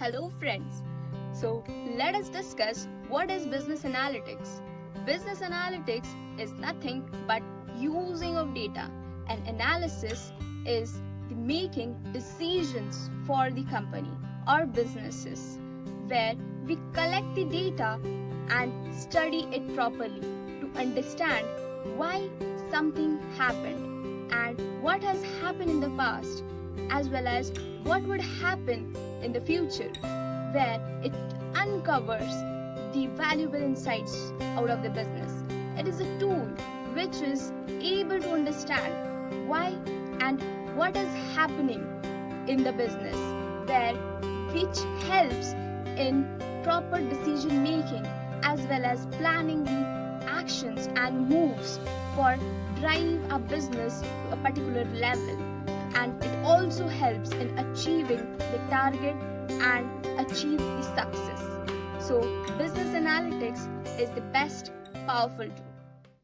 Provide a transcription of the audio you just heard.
Hello friends. So let us discuss what is business analytics. Business analytics is nothing but using of data, and analysis is the making decisions for the company or businesses, where we collect the data and study it properly to understand why something happened and what has happened in the past, as well as what would happen in the future, where it uncovers the valuable insights out of the business. It is a tool which is able to understand why and what is happening in the business, where which helps in proper decision making as well as planning the actions and moves for drive a business to a particular level, and it also helps in achieving the target and achieve the success. So business analytics is the best powerful tool.